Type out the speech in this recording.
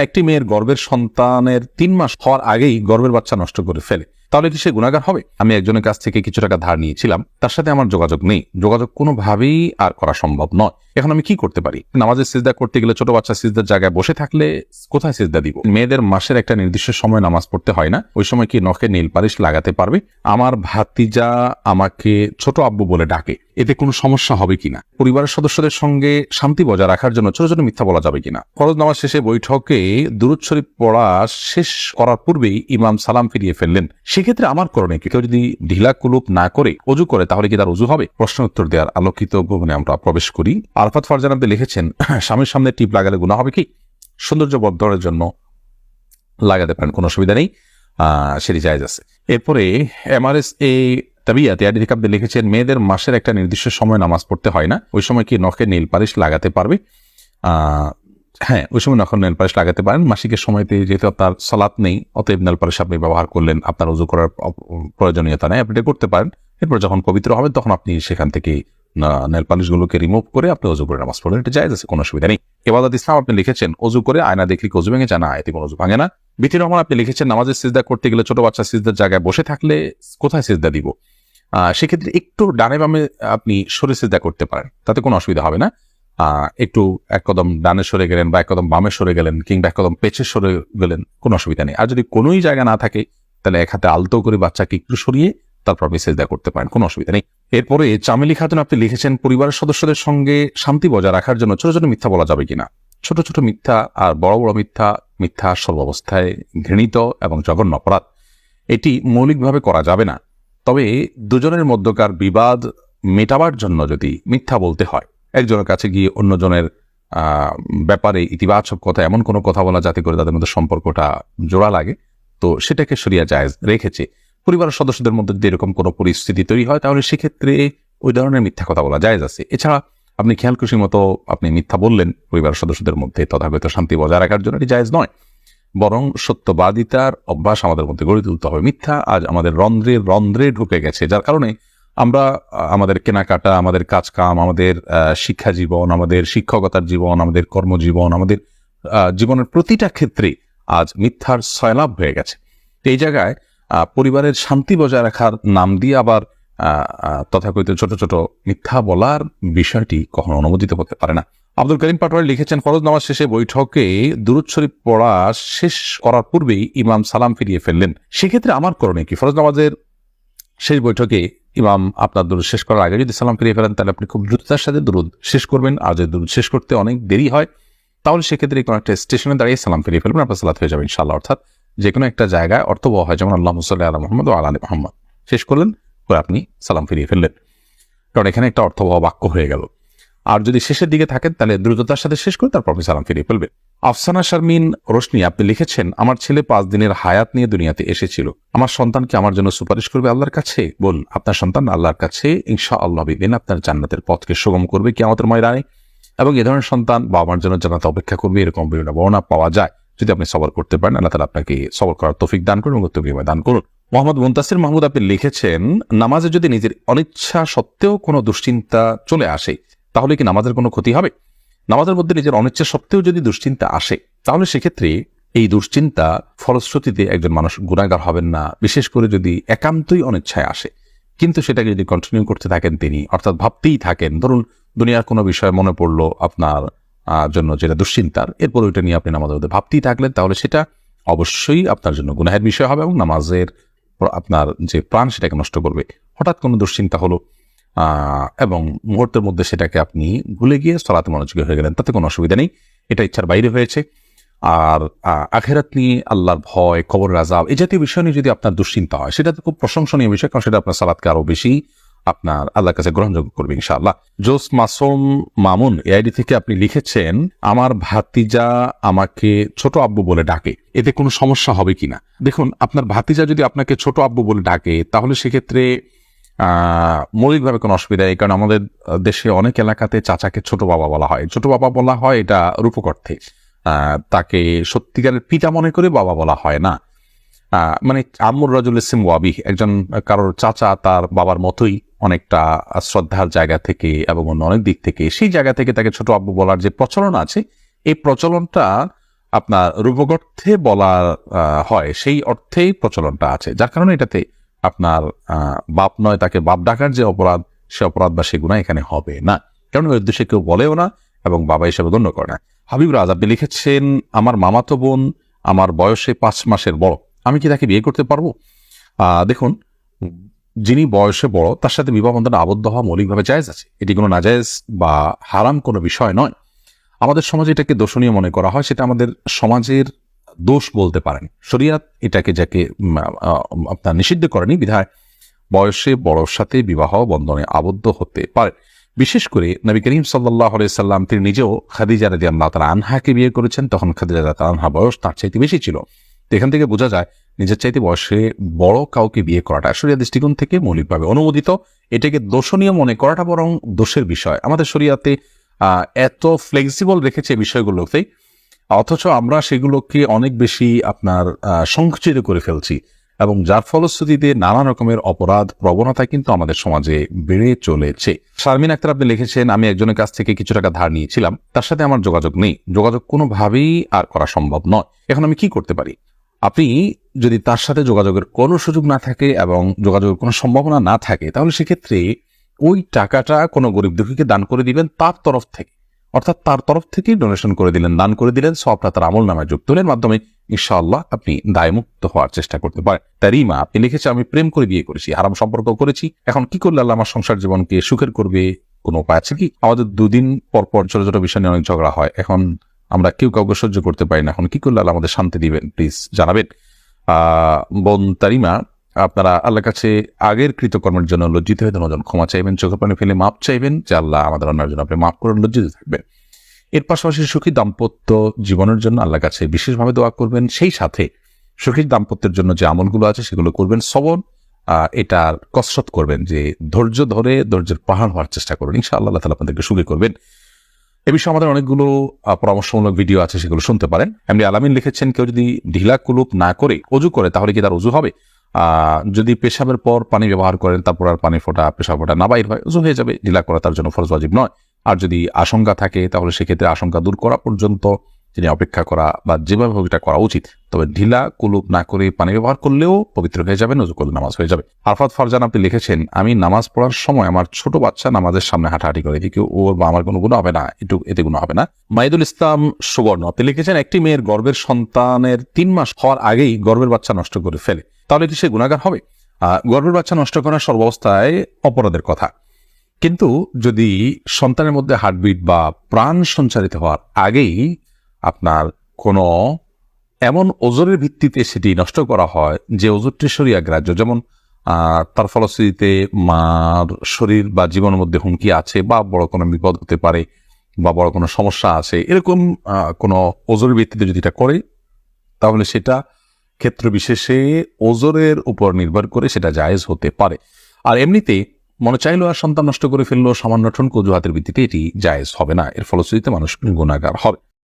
একটি মেয়ের গর্ভের সন্তানের 3 মাস হওয়ার আগেই গর্ভের বাচ্চা নষ্ট করে ফেলে, তাহলে কি সে গুনাহগার হবে? আমি একজনের কাছ থেকে কিছু টাকা ধার নিয়েছিলাম, তার সাথে আমার যোগাযোগ নেই, যোগাযোগ কোনোভাবেই আর করা সম্ভব নয়। এখন আমি কি করতে পারি? নামাজে সিজদা করতে গেলে ছোট বাচ্চা সিজদার জায়গায় বসে থাকলে কোথায় সিজদা দিব? মেয়েদের মাসের একটা নির্দিষ্ট সময় নামাজ পড়তে হয় না, ওই সময় কি নখে নীল পালিশ লাগাতে পারবে? আমার ভাতিজা আমাকে ছোট আব্বু বলে ডাকে, এতে কোনো সমস্যা হবে কিনা? পরিবারের সদস্যদের সঙ্গে শান্তি বজায় রাখার জন্য ছোট ছোট মিথ্যা বলা যাবে কিনা? ফরজ নামাজ শেষে বৈঠকে দুরূদ শরীফ পড়া শেষ করার পূর্বেই ইমাম সালাম ফিরিয়ে ফেললেন, সেক্ষেত্রে আমার করণীয় কি? কেউ যদি ঢিলা কুলুপ না করে ওযু করে তাহলে কি তার ওযু হবে? প্রশ্ন উত্তর দেওয়ার আলোকিত ভবনে আমরা প্রবেশ করি। আরফাত ফারজান আপনি লিখেছেন, স্বামীর সামনে টিপ লাগালে গুনাহ হবে কি? সৌন্দর্য বর্ধনের জন্য লাগাতে পারেন, কোনো অসুবিধা নেই, সেটি জায়েজ আছে। এরপরে MRS তাবিয়াত থেকে আপনি লিখেছেন, মেয়েদের মাসের একটা নির্দিষ্ট সময় নামাজ পড়তে হয় না, ওই সময় কি নখে নীল পালিশ লাগাতে পারবে? হ্যাঁ, ওই সময় নখে নীল পালিশ লাগাতে পারেন। মাসিকের সময়তে যেহেতু আপনার সালাত নেই, অতএব নেল পালিশ আপনি ব্যবহার করলেন, আপনার ওযু করার প্রয়োজনীয়তা নেই, আপনি এটা করতে পারেন। এরপর যখন পবিত্র হবেন তখন আপনি সেখান থেকে নেল পালিশগুলোকে রিমুভ করে আপনি ওযু করে নামাজ পড়লেন, এটা জায়েজ আছে, কোনো অসুবিধা নেই। ইবাদত ইসলাম আপনি লিখেছেন, ওযু করে আয়না দেখলে কি ওযু ভেঙে যায়? না, এতে কোনো ওযু ভাঙে না। বিথি রহমান আপনি লিখেছেন, নামাজের সিজদা করতে গেলে ছোট বাচ্চা সিজদার জায়গায় বসে থাকলে কোথায় সিজদা দিব? সেক্ষেত্রে একটু ডানে বামে আপনি সরে সিজদা করতে পারেন, তাতে কোনো অসুবিধা হবে না। একটু এক কদম ডানে সরে গেলেন বা এক কদম বামে সরে গেলেন কিংবা এক কদম পেছে সরে গেলেন, কোনো অসুবিধা নেই। আর যদি কোনোই জায়গা না থাকে তাহলে এক হাতে আলতো করে বাচ্চাকে একটু সরিয়ে তারপর আপনি সিজদা করতে পারেন, কোনো অসুবিধা নেই। এরপরে চামেলি খাতুন আপনি লিখেছেন, পরিবারের সদস্যদের সঙ্গে শান্তি বজায় রাখার জন্য ছোট ছোট মিথ্যা বলা যাবে কিনা? ছোট ছোট মিথ্যা আর বড় বড় মিথ্যা, মিথ্যা সর্বাবস্থায় ঘৃণিত এবং জঘন্য অপরাধ, এটি মৌলিকভাবে করা যাবে না। তবে দুজনের মধ্যকার বিবাদ মেটাবার জন্য যদি মিথ্যা বলতে হয়, একজনের কাছে গিয়ে অন্যজনের ব্যাপারে ইতিবাচক কথা, এমন কোনো কথা বলা যাতে করে তাদের মধ্যে সম্পর্কটা জোড়া লাগে, তো সেটাকে শরিয়া জায়েজ রেখেছে। পরিবারের সদস্যদের মধ্যে যদি এরকম কোনো পরিস্থিতি তৈরি হয় তাহলে সেক্ষেত্রে ওই ধরনের মিথ্যা কথা বলা জায়েজ আছে। এছাড়া আপনি খেয়াল খুশি মতো আপনি মিথ্যা বললেন পরিবারের সদস্যদের মধ্যে, তথাগত শান্তি বজায় রাখার জন্য এটি জায়েজ নয়, বরং সত্যবাদিতার অভ্যাস আমাদের মধ্যে গড়ে তুলতে হবে। মিথ্যা আজ আমাদের রন্ধ্রে রন্ধ্রে ঢুকে গেছে, যার কারণে আমরা আমাদের কেনাকাটা, আমাদের কাজকাম, আমাদের শিক্ষা জীবন, আমাদের শিক্ষকতার জীবন, আমাদের কর্মজীবন, আমাদের জীবনের প্রতিটা ক্ষেত্রে আজ মিথ্যার সয়লাভ হয়ে গেছে। এই জায়গায় পরিবারের শান্তি বজায় রাখার নাম দিয়ে আবার তথাকথিত ছোট ছোট মিথ্যা বলার বিষয়টি কখনো অনুমোদিত হতে পারে না। আব্দুল করিম পাটোয়ারি লিখেছেন, ফরজ নামাজ শেষে বৈঠকে দুরূদ শরীফ পড়া শেষ করার পূর্বেই ইমাম সালাম ফিরিয়ে ফেললেন, সেক্ষেত্রে আমার করণীয় কি? ফরজ নামাজের শেষ বৈঠকে ইমাম আপনার দুরূদ শেষ করার আগে যদি সালাম ফিরিয়ে ফেলেন তাহলে আপনি খুব দ্রুততার সাথে দুরূদ শেষ করবেন, আর যদি দুরূদ শেষ করতে অনেক দেরি হয় তাহলে সেক্ষেত্রে কোনো একটা স্টেশনে দাঁড়িয়ে সালাম ফিরিয়ে ফেলবেন, আপনার সালাত হয়ে যাবে ইনশাআল্লাহ। অর্থাৎ যে কোনো একটা জায়গায় অর্থবহ হয়, যেমন আল্লাহুম্মা সাল্লি আলা মুহাম্মাদ ওয়া আলা আলি মুহাম্মাদ শেষ করলেন, পরে আপনি সালাম ফিরিয়ে ফেললেন, কারণ এখানে একটা অর্থবহ বাক্য হয়ে গেল। আর যদি শেষের দিকে থাকেন তাহলে দ্রুততার সাথে শেষ করে তারপর আপনি সালাম ফিরিয়ে ফেলবেন। আফসানা শারমিন রোশনি আপনি লিখেছেন, আমার ছেলে 5 দিনের হায়াত নিয়ে দুনিয়াতে এসেছিল, আমার সন্তানকে আমার জন্য সুপারিশ করবে আল্লাহর কাছে? বল, আপনার সন্তান আল্লাহর কাছে ইনশাআল্লাহ বিদিন আপনার জান্নাতের পথকে সুগম করবে কিয়ামতের ময়দানে, এবং এ ধরনের সন্তান বাবা মার জন্য জান্নাতে অপেক্ষা করবে, এরকম বিভিন্ন বর্ণনা পাওয়া যায়। যদি আপনি সবর করতে পারেন, আল্লাহ তাআলা আপনাকে সবর করার তৌফিক দান করুন এবং উত্তম বিনিময় দান করুন। মোহাম্মদ মুনতাসির মাহমুদ আপনি লিখেছেন, নামাজে যদি নিজের অনিচ্ছা সত্ত্বেও কোনো দুশ্চিন্তা চলে আসে তাহলে কি নামাজের কোনো ক্ষতি হবে? নামাজের মধ্যে নিজের অনিচ্ছা সত্ত্বেও যদি দুশ্চিন্তা আসে তাহলে সেক্ষেত্রে এই দুশ্চিন্তা ফলশ্রুতিতে একজন মানুষ গুনাহগার হবেন না, বিশেষ করে যদি একান্তই অনিচ্ছায় আসে। কিন্তু সেটাকে যদি কন্টিনিউ করতে থাকেন তিনি, অর্থাৎ ভাবতেই থাকেন, ধরুন দুনিয়ার কোনো বিষয় মনে পড়লো আপনার জন্য যেটা দুশ্চিন্তার, এরপর ওইটা নিয়ে আপনি নামাজের মধ্যে ভাবতেই থাকলেন, তাহলে সেটা অবশ্যই আপনার জন্য গুনাহের বিষয় হবে এবং নামাজের আপনার যে প্রাণ সেটাকে নষ্ট করবে। হঠাৎ কোনো দুশ্চিন্তা হলো এবং মুহূর্তের মধ্যে সেটাকে আপনি ভুলে গিয়ে সালাতে মনোযোগী হয়ে গেলেন, তাতে কোনো অসুবিধা নেই, এটা ইচ্ছার বাইরে হয়েছে। আর আখিরাত নিয়ে, আল্লাহর ভয়, কবরের আযাব, এই জাতীয় বিষয় নিয়ে যদি আপনার দুশ্চিন্তা হয় সেটা তো খুব প্রশংসনীয় বিষয়, কারণ সেটা আপনার সালাতকে আরো বেশি আপনার আল্লাহর কাছে গ্রহণযোগ্য করবে ইনশাআল্লাহ। জোস মাসুম মামুন এআইডি থেকে আপনি লিখেছেন, আমার ভাতিজা আমাকে ছোট আব্বু বলে ডাকে, এতে কোনো সমস্যা হবে কিনা? দেখুন, আপনার ভাতিজা যদি আপনাকে ছোট আব্বু বলে ডাকে তাহলে সেক্ষেত্রে মৌলিকভাবে কোনো অসুবিধা নেই, কারণ আমাদের দেশে অনেক এলাকাতে চাচাকে ছোট বাবা বলা হয়। ছোট বাবা বলা হয় এটা রূপক অর্থে, তাকে সত্যিকারের পিতা মনে করে বাবা বলা হয় না। মানে আম্মুর রাজুল ইসিম ওয়াবি, একজন কারোর চাচা তার বাবার মতোই অনেকটা শ্রদ্ধার জায়গা থেকে এবং অন্য অনেক দিক থেকে, সেই জায়গা থেকে তাকে ছোট আব্বু বলার যে প্রচলন আছে, এই প্রচলনটা আপনার রূপক অর্থে বলা হয় সেই অর্থেই প্রচলনটা আছে, যার কারণে এটাতে আপনার বাপ নয় তাকে বাপ ডাকার যে অপরাধ, সে অপরাধ বা সে গুনাহ এখানে হবে না, কারণ ওই উদ্দেশ্যে কেউ বলেও না এবং বাবা হিসেবে গণ্য করে না। হাবিব রাজ আপনি লিখেছেন, আমার মামাতো বোন আমার বয়সে 5 মাসের বড়, আমি কি তাকে বিয়ে করতে পারবো? দেখুন, যিনি বয়সে বড় তার সাথে বিবাহ বন্ধনে আবদ্ধ হওয়া মৌলিকভাবে জায়েজ আছে, এটি কোনো নাজায়েজ বা হারাম কোনো বিষয় নয়। আমাদের সমাজে এটাকে দোষণীয় মনে করা হয়, সেটা আমাদের সমাজের দোষ বলতে পারেন। শরিয়াত এটাকে যাকে আপনার নিষিদ্ধ করেনি, বিধায় বয়সে বড়র সাথে বিবাহ বন্ধনে আবদ্ধ হতে পারে। বিশেষ করে নবী করিম সাল্লাল্লাহু আলাইহি সাল্লাম তিনি নিজেও খাদিজা রাদিয়াল্লাহু তাআলা আনহাকে বিয়ে করেছেন, তখন খাদিজা রাদিয়াল্লাহু তাআলা আনহা বয়স তার চাইতে বেশি ছিল। তো এখান থেকে বোঝা যায় নিজের চাইতে বয়সে বড় কাউকে বিয়ে করাটা শরিয়া দৃষ্টিকোণ থেকে মৌলিকভাবে অনুমোদিত। এটাকে দোষণীয় মনে করাটা বরং দোষের বিষয়। আমাদের শরিয়াতে এত ফ্লেক্সিবল রেখেছে বিষয়গুলোতেই, অথচ আমরা সেগুলোকে অনেক বেশি আপনার সংকুচিত করে ফেলছি, এবং যার ফলশ্রুতিতে নানা রকমের অপরাধ প্রবণতা কিন্তু আমাদের সমাজে বেড়ে চলেছে। শারমিন আক্তার আপনি লিখেছেন, আমি একজনের কাছ থেকে কিছু টাকা ধার নিয়েছিলাম, তার সাথে আমার যোগাযোগ নেই, যোগাযোগ কোনোভাবেই আর করা সম্ভব নয়, এখন আমি কি করতে পারি? আপনি যদি তার সাথে যোগাযোগের কোনো সুযোগ না থাকে এবং যোগাযোগের কোনো সম্ভাবনা না থাকে, তাহলে সেক্ষেত্রে ওই টাকাটা কোনো গরিব দুঃখীকে দান করে দিবেন তার তরফ থেকে, অর্থাৎ তার তরফ থেকেই ডোনেশন করে দিলেন, দান করে দিলেন, সবটা তার আমল নামায় যুক্ত হলেন, মাধ্যমে ইনশাআল্লাহ আপনি দায়মুক্ত হওয়ার চেষ্টা করতে পারেন। তারিমা আপনি লিখেছে, আমি প্রেম করে বিয়ে করেছি, হারাম সম্পর্ক করেছি, এখন কি করলে আল্লাহ আমার সংসার জীবনকে সুখের করবে? কোনো উপায় আছে কি? আমাদের 2 দিন পর পর ছোট ছোট বিষয় নিয়ে অনেক ঝগড়া হয়, এখন আমরা কেউ কাউকে সহ্য করতে পারি না, এখন কি করলে আল্লাহ আমাদের শান্তি দিবেন? প্লিজ জানাবেন। বোন তারিমা, আপনারা আল্লাহর কাছে আগের কৃতকর্মের জন্য লজ্জিত হয়ে ধন্যবাদ ক্ষমা চাইবেন, চোখের পানি ফেলে মাপ চাইবেন যে আল্লাহ আমাদের অন্যার জন্য আপনি মাফ করে লজ্জিত থাকবেন। এর পাশাপাশি সুখী দাম্পত্য জীবনের জন্য আল্লাহর কাছে বিশেষভাবে দোয়া করবেন, সেই সাথে সুখী দাম্পত্যের জন্য যে আমলগুলো আছে সেগুলো করবেন, সবর এটার কসরত করবেন, যে ধৈর্য ধরে ধৈর্যের পাহাড় হওয়ার চেষ্টা করবেন, ইনশাআল্লাহ আল্লাহ তাআলা আপনাদেরকে সুখী করবেন। এ বিষয়ে আমাদের অনেকগুলো পরামর্শমূলক ভিডিও আছে, সেগুলো শুনতে পারেন। এমনি আলামিন লিখেছেন, কেউ যদি ঢিলা কুলুপ না করে অজু করে তাহলে কি তার অজু হবে? যদি পেশাবের পর পানি ব্যবহার করেন, তারপর আর পানি ফোটা পেশাব ফোটা না বাইর হয়, অজু হয়ে যাবে, ঢিলা করা তার জন্য ফরজ ওয়াজিব নয়। আর যদি আশঙ্কা থাকে তাহলে সেক্ষেত্রে আশঙ্কা দূর করা পর্যন্ত তিনি অপেক্ষা করা বা যেভাবে হোক এটা করা উচিত। তবে ঢিলা কুলুপ না করে পানি ব্যবহার করলেও পবিত্র হয়ে যাবেন, অজু করলে নামাজ হয়ে যাবে। আরফাত ফারজান আপনি লিখেছেন, আমি নামাজ পড়ার সময় আমার ছোট বাচ্চা নামাজের সামনে হাঁটাহাঁটি করে, এদিকে ওর বা আমার কোনো গুণ হবে না, এতে গুণ হবে না। মাইদুল ইসলাম সুবর্ণ আপনি লিখেছেন, একটি মেয়ের গর্ভের সন্তানের 3 মাস হওয়ার আগেই গর্ভের বাচ্চা নষ্ট করে ফেলে, তাহলে কি সে গুনাহগার হবে? গর্ভের বাচ্চা নষ্ট করা সর্বাবস্থায় অপরাধের কথা, কিন্তু যদি সন্তানের মধ্যে হার্টবিট বা প্রাণ সঞ্চারিত হওয়ার আগেই আপনার কোনো এমন ওজরের ভিত্তিতে সেটি নষ্ট করা হয় যে ওজরটি শরীয়া গ্রাহ্য, যেমন তার ফলশ্রুতিতে মার শরীর বা জীবনের মধ্যে হুমকি আছে, বা বড় কোনো বিপদ হতে পারে, বা বড় কোনো সমস্যা আছে, এরকম কোনো ওজরের ভিত্তিতে যদি এটা করে, তাহলে সেটা ক্ষেত্র বিশেষে ওজরের উপর নির্ভর করে সেটা জায়েজ হতে পারে। আর এমনিতে মনে চাইলো আর সন্তান নষ্ট করে ফেললো সামান্য ঠনক অজুহাতের ভিত্তিতে, এটি জায়েজ হবে না, এর ফলশ্রুতিতে মানুষ গুনাহগার হবে।